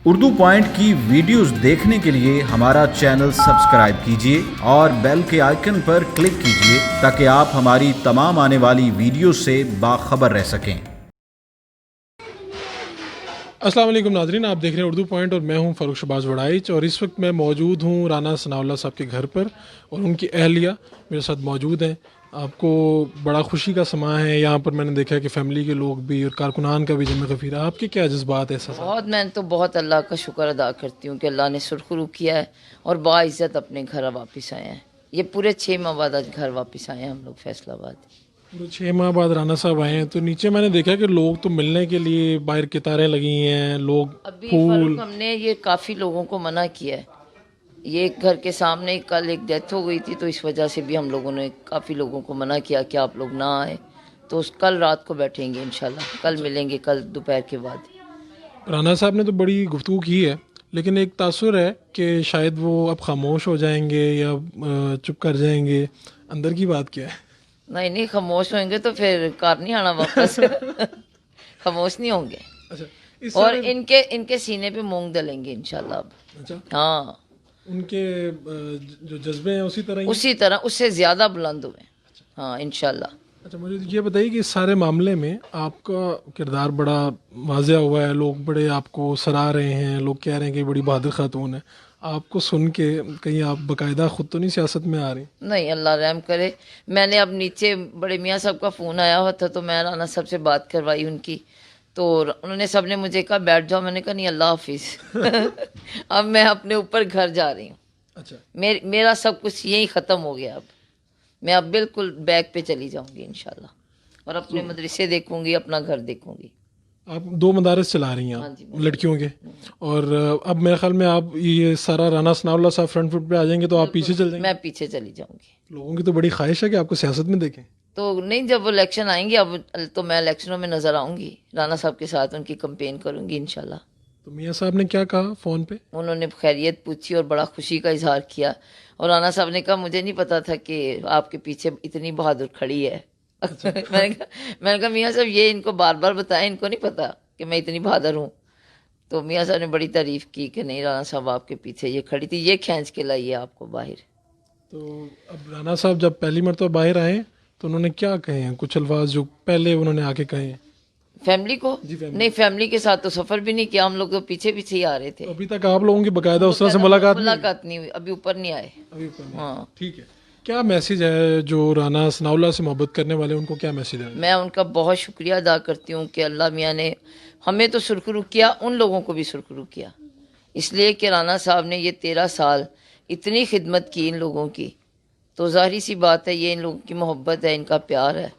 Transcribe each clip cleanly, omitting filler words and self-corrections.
Urdu point کی videos دیکھنے کے لیے ہمارا چینل سبسکرائب کیجیے اور بیل کے آئیکن پر کلک کیجیے تاکہ آپ ہماری تمام آنے والی ویڈیوز سے باخبر رہ سکیں۔ السلام علیکم ناظرین، آپ دیکھ رہے ہیں اردو پوائنٹ اور میں ہوں فاروق شہباز وڑائچ، اور اس وقت میں موجود ہوں رانا ثناء اللہ صاحب کے گھر پر، اور ان کی اہلیہ میرے ساتھ موجود ہیں۔ آپ کو بڑا خوشی کا سماں ہے یہاں پر، میں نے دیکھا کہ فیملی کے لوگ بھی اور کارکنان کا بھی جمع غفیر ہے۔ آپ کے کیا جذبات احساسات؟ میں تو بہت اللہ کا شکر ادا کرتی ہوں کہ اللہ نے سرخرو کیا ہے اور باعزت اپنے گھر واپس آئے ہیں۔ یہ پورے 6 ماہ بعد آج گھر واپس آئے ہیں ہم لوگ فیصل آباد۔ 6 ماہ بعد رانا صاحب آئے ہیں، تو نیچے میں نے دیکھا کہ لوگ تو ملنے کے لیے باہر قطاریں لگی ہیں، لوگ ابھی پھول۔ فاروق ہم نے یہ کافی لوگوں کو منع کیا ہے، یہ گھر کے سامنے کل ایک ڈیتھ ہو گئی تھی تو اس وجہ سے بھی ہم لوگوں نے کافی لوگوں کو منع کیا کہ آپ لوگ نہ آئے، تو اس کل رات کو بیٹھیں گے انشاءاللہ، کل ملیں گے کل دوپہر کے بعد۔ رانا صاحب نے تو بڑی گفتگو کی ہے، لیکن ایک تاثر ہے کہ شاید وہ اب خاموش ہو جائیں گے یا چپ کر جائیں گے، اندر کی بات کیا ہے؟ نہیں خاموش ہوئیں گے تو پھر کار نہیں آنا واپس۔ خاموش نہیں ہوں گے، اچھا، اور ان کے سینے پہ مونگ ڈلیں گے انشاءاللہ اب۔ اچھا، ہاں، ان کے جو جذبے ہیں اسی طرح ہی ہیں؟ اسی طرح، اس سے زیادہ بلند ہوئے۔ ہاں انشاءاللہ۔ اچھا، مجھے یہ بتائیے کہ اس سارے معاملے میں آپ کا کردار بڑا واضح ہوا ہے، لوگ بڑے آپ کو سراہ رہے ہیں، لوگ کہہ رہے ہیں کہ بڑی بہادر خاتون ہے۔ آپ کو سن کے کہیں آپ باقاعدہ خود تو نہیں سیاست میں آ رہی؟ نہیں، اللہ رحم کرے۔ میں نے اب نیچے بڑے میاں صاحب کا فون آیا ہوا تھا تو میں رانا صاحب سے بات کروائی ان کی، تو انہوں نے سب نے مجھے کہا بیٹھ جاؤ، میں نے کہا نہیں اللہ حافظ۔ اب میں اپنے اوپر گھر جا رہی ہوں۔ اچھا، میرا سب کچھ یہی ختم ہو گیا، اب میں اب بالکل بیک پہ چلی جاؤں گی انشاءاللہ، اور اپنے مدرسے دیکھوں گی، اپنا گھر دیکھوں گی۔ آپ 2 مدارس چلا رہی ہیں ہاں آپ جی، لڑکیوں کے، اور اب میرے خیال میں آپ یہ سارا رانا ثناء اللہ صاحب فرنٹ فٹ پہ آ جائیں گے تو آپ پیچھے چل جائیں گے؟ میں پیچھے چلی جاؤں گی۔ لوگوں کی تو بڑی خواہش ہے کہ آپ کو سیاست میں دیکھیں۔ تو نہیں، جب وہ الیکشن آئیں گے اب تو میں الیکشنوں میں نظر آؤں گی، رانا صاحب کے ساتھ ان کی کمپین کروں گی انشاءاللہ۔ تو میاں صاحب نے کیا کہا فون پہ؟ انہوں نے خیریت پوچھی اور بڑا خوشی کا اظہار کیا، اور رانا صاحب نے کہا مجھے نہیں پتا تھا کہ آپ کے پیچھے اتنی بہادر کھڑی ہے۔ میں نے کہا میاں صاحب یہ ان کو بار بار بتائیں، ان کو نہیں پتا کہ میں اتنی بہادر ہوں۔ تو میاں صاحب نے بڑی تعریف کی کہ نہیں رانا صاحب آپ کے پیچھے یہ کھڑی تھی، یہ کھینچ کے لائی ہے آپ کو باہر۔ تو اب رانا صاحب جب پہلی مرتبہ باہر آئے تو انہوں نے کیا کہے ہیں کچھ الفاظ جو پہلے انہوں نے آ کے کہے ہیں؟ فیملی کو نہیں، فیملی کے ساتھ تو سفر بھی نہیں کیا، ہم لوگ تو پیچھے پیچھے ہی آ رہے تھے۔ ابھی تک آپ لوگوں کی باقاعدہ اس طرح سے ملاقات نہیں ہوئی، ابھی اوپر نہیں آئے۔ ہاں، ٹھیک ہے، کیا میسیج ہے جو رانا ثناء اللہ سے محبت کرنے والے ان کو کیا میسیج ہے؟ میں ان کا بہت شکریہ ادا کرتی ہوں کہ اللہ میاں نے ہمیں تو سرخرو کیا، ان لوگوں کو بھی سرخرو کیا، اس لیے کہ رانا صاحب نے یہ 13 سال اتنی خدمت کی ان لوگوں کی، تو ظاہری سی بات ہے یہ ان لوگوں کی محبت ہے، ان کا پیار ہے،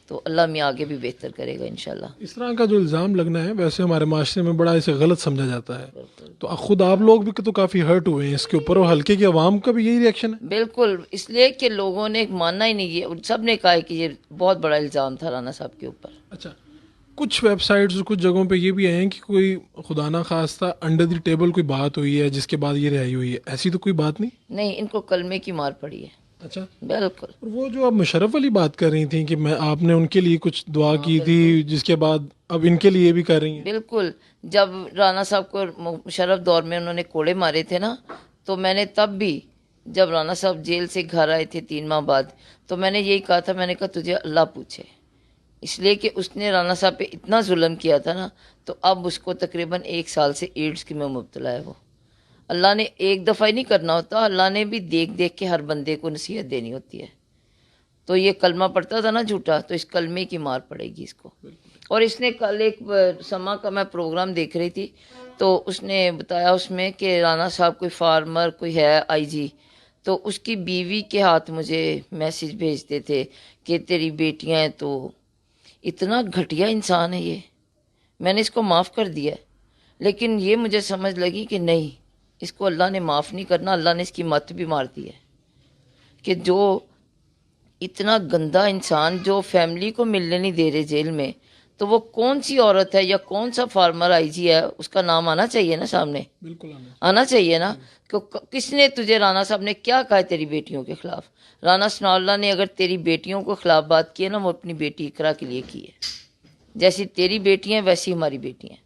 تو اللہ میاں آگے بھی بہتر کرے گا انشاءاللہ۔ اس طرح کا جو الزام لگنا ہے ویسے ہمارے معاشرے میں بڑا اسے غلط سمجھا جاتا ہے، تو خود آپ لوگ بھی تو کافی ہرٹ ہوئے ہیں اس کے اوپر، اور حلقے کی عوام کا بھی یہی ریئیکشن ہے؟ بالکل، اس لیے کہ لوگوں نے ماننا ہی نہیں، یہ سب نے کہا ہے کہ یہ بہت بڑا الزام تھا رانا صاحب کے اوپر۔ اچھا، کچھ ویب سائٹس اور کچھ جگہوں پہ یہ بھی آئے ہیں کہ کوئی خدا نہ خواستہ انڈر دی ٹیبل کوئی بات ہوئی ہے جس کے بعد یہ رہائی ہوئی ہے، ایسی تو کوئی بات نہیں؟ نہیں، ان کو کلمے کی مار پڑی ہے۔ اچھا، بالکل۔ اور وہ جو آپ مشرف والی بات کر رہی تھیں کہ آپ نے ان کے لیے کچھ دعا کی تھی جس کے بعد اب ان کے لیے بھی کر رہی ہیں؟ بالکل، جب رانا صاحب کو مشرف دور میں انہوں نے کوڑے مارے تھے نا، تو میں نے تب بھی جب رانا صاحب جیل سے گھر آئے تھے 3 ماہ بعد، تو میں نے یہی کہا تھا، میں نے کہا تجھے اللہ پوچھے، اس لیے کہ اس نے رانا صاحب پہ اتنا ظلم کیا تھا نا، تو اب اس کو تقریباً 1 سال سے ایڈز کی میں مبتلا ہے وہ۔ اللہ نے ایک دفعہ ہی نہیں کرنا ہوتا، اللہ نے بھی دیکھ دیکھ کے ہر بندے کو نصیحت دینی ہوتی ہے، تو یہ کلمہ پڑھتا تھا نا جھوٹا، تو اس کلمے کی مار پڑے گی اس کو۔ اور اس نے کل ایک سما کا میں پروگرام دیکھ رہی تھی، تو اس نے بتایا اس میں کہ رانا صاحب کوئی فارمر کوئی ہے آئی جی، تو اس کی بیوی کے ہاتھ مجھے میسیج بھیجتے تھے کہ تیری بیٹیاں ہیں، تو اتنا گھٹیا انسان ہے یہ۔ میں نے اس کو معاف کر دیا ہے، لیکن یہ مجھے سمجھ لگی کہ نہیں، اس کو اللہ نے معاف نہیں کرنا، اللہ نے اس کی مت بھی مار دی ہے، کہ جو اتنا گندا انسان جو فیملی کو ملنے نہیں دے رہے جیل میں، تو وہ کون سی عورت ہے یا کون سا فارمر آئی جی ہے، اس کا نام آنا چاہیے نا سامنے، بالکل آنا چاہیے نا، کہ کس نے تجھے، رانا صاحب نے کیا کہا ہے تیری بیٹیوں کے خلاف؟ رانا ثناء اللہ نے اگر تیری بیٹیوں کو خلاف بات کی ہے نا، وہ اپنی بیٹی اقرا کے لیے کی ہے، جیسی تیری بیٹی ہیں ویسی ہماری بیٹی ہیں۔